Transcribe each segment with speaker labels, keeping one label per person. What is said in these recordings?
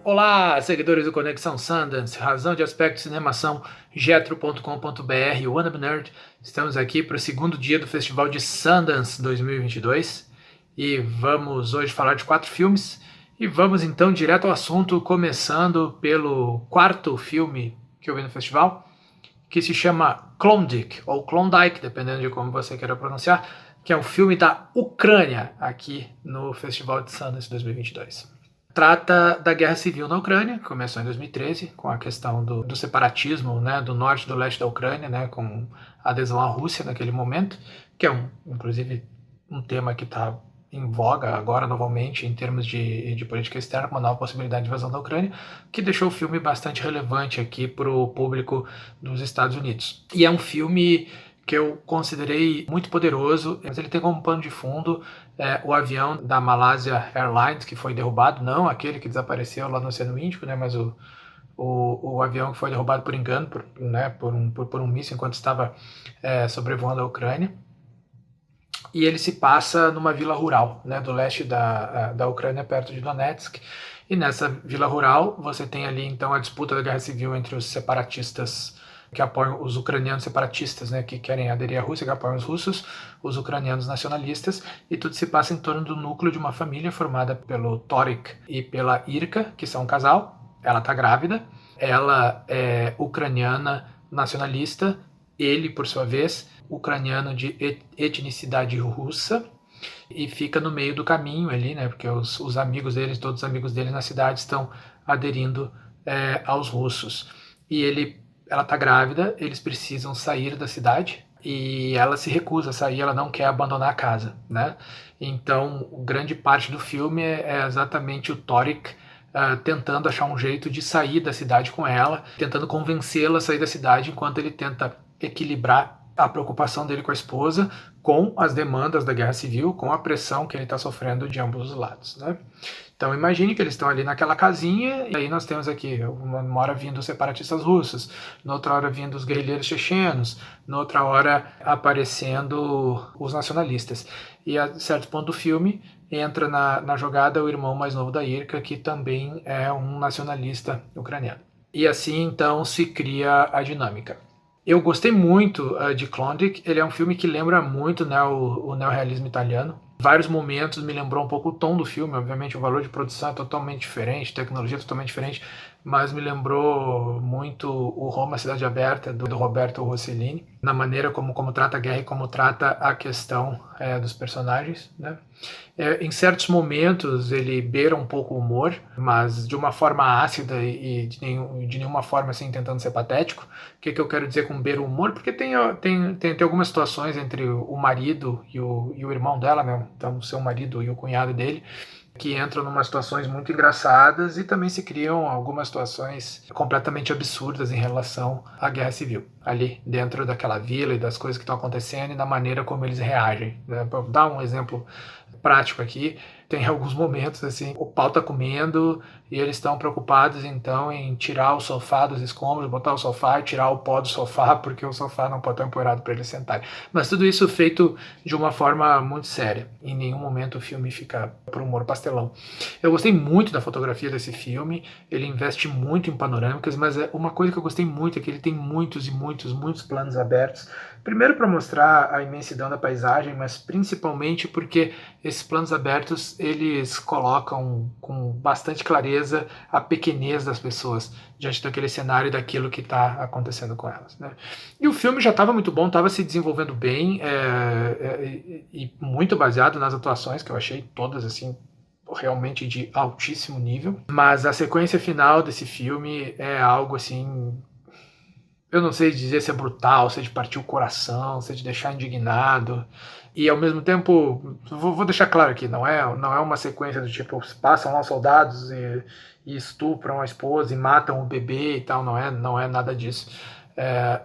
Speaker 1: Olá, seguidores do Conexão Sundance, Razão de Aspecto Cinemação, Getro.com.br, One Up Nerd. Estamos aqui para o segundo dia do Festival de Sundance 2022 e vamos hoje falar de 4 filmes. E vamos então direto ao assunto, começando pelo quarto filme que eu vi no festival, que se chama Klondike, ou Klondike, dependendo de como você queira pronunciar, que é um filme da Ucrânia aqui no Festival de Sundance 2022. Trata da guerra civil na Ucrânia, que começou em 2013, com a questão do separatismo, né, do norte e do leste da Ucrânia, né, com a adesão à Rússia naquele momento, que é inclusive um tema que está em voga agora novamente em termos de política externa, com uma nova possibilidade de invasão da Ucrânia, que deixou o filme bastante relevante aqui para o público dos Estados Unidos. E é um filme que eu considerei muito poderoso, mas ele tem como pano de fundo o avião da Malaysia Airlines, que foi derrubado, não aquele que desapareceu lá no Oceano Índico, né, mas o avião que foi derrubado por engano, por um míssil enquanto estava sobrevoando a Ucrânia. E ele se passa numa vila rural, né, do leste da Ucrânia, perto de Donetsk. E nessa vila rural você tem ali então a disputa da guerra civil entre os separatistas que apoiam os ucranianos separatistas, né, que querem aderir à Rússia, que apoiam os russos, os ucranianos nacionalistas, e tudo se passa em torno do núcleo de uma família formada pelo Torik e pela Irka, que são um casal. Ela está grávida, ela é ucraniana nacionalista, ele, por sua vez, ucraniano de etnicidade russa, e fica no meio do caminho ali, né, porque os amigos deles, todos os amigos deles na cidade estão aderindo aos russos. E ela está grávida, eles precisam sair da cidade e ela se recusa a sair, ela não quer abandonar a casa, né? Então, grande parte do filme é exatamente o Torik tentando achar um jeito de sair da cidade com ela, tentando convencê-la a sair da cidade, enquanto ele tenta equilibrar a preocupação dele com a esposa com as demandas da guerra civil, com a pressão que ele está sofrendo de ambos os lados, né? Então imagine que eles estão ali naquela casinha, e aí nós temos aqui uma hora vindo os separatistas russos, noutra hora vindo os guerrilheiros chechenos, noutra hora aparecendo os nacionalistas. E a certo ponto do filme entra na jogada o irmão mais novo da Irka, que também é um nacionalista ucraniano. E assim então se cria a dinâmica. Eu gostei muito de Klondike, ele é um filme que lembra muito, né, o neorrealismo italiano. Vários momentos me lembrou um pouco o tom do filme, obviamente o valor de produção é totalmente diferente, tecnologia é totalmente diferente, mas me lembrou muito o Roma Cidade Aberta, do Roberto Rossellini, na maneira como trata a guerra e como trata a questão dos personagens, né? Em certos momentos ele beira um pouco o humor, mas de uma forma ácida e de nenhuma forma assim tentando ser patético. O que eu quero dizer com beira o humor? Porque tem algumas situações entre o marido e o irmão dela, né? Então o seu marido e o cunhado dele, que entram em situações muito engraçadas e também se criam algumas situações completamente absurdas em relação à guerra civil, ali dentro daquela vila e das coisas que estão acontecendo e da maneira como eles reagem. Para dar um exemplo prático aqui, tem alguns momentos assim, o pau tá comendo e eles estão preocupados então em tirar o sofá dos escombros, botar o sofá e tirar o pó do sofá, porque o sofá não pode estar empoeirado para eles sentarem. Mas tudo isso feito de uma forma muito séria. Em nenhum momento o filme fica por humor pastelão. Eu gostei muito da fotografia desse filme, ele investe muito em panorâmicas, mas uma coisa que eu gostei muito é que ele tem muitos e muitos planos abertos. Primeiro para mostrar a imensidão da paisagem, mas principalmente porque esses planos abertos eles colocam com bastante clareza a pequenez das pessoas diante daquele cenário e daquilo que está acontecendo com elas, né? E o filme já estava muito bom, estava se desenvolvendo bem e muito baseado nas atuações, que eu achei todas assim realmente de altíssimo nível. Mas a sequência final desse filme é algo assim, eu não sei dizer se é brutal, se é de partir o coração, se é de deixar indignado. E ao mesmo tempo, vou deixar claro aqui, não é uma sequência do tipo, passam lá os soldados e estupram a esposa e matam o bebê e tal, não é nada disso.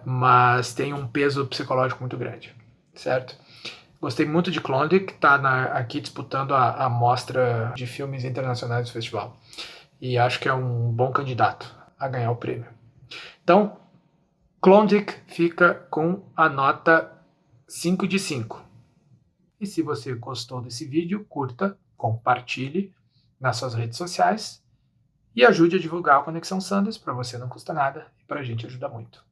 Speaker 1: Mas tem um peso psicológico muito grande, certo? Gostei muito de Klondike, que está aqui disputando a mostra de filmes internacionais do festival. E acho que é um bom candidato a ganhar o prêmio. Então, Klondike fica com a nota 5 de 5. E se você gostou desse vídeo, curta, compartilhe nas suas redes sociais e ajude a divulgar o Conexão Sanders, para você não custa nada e para a gente ajuda muito.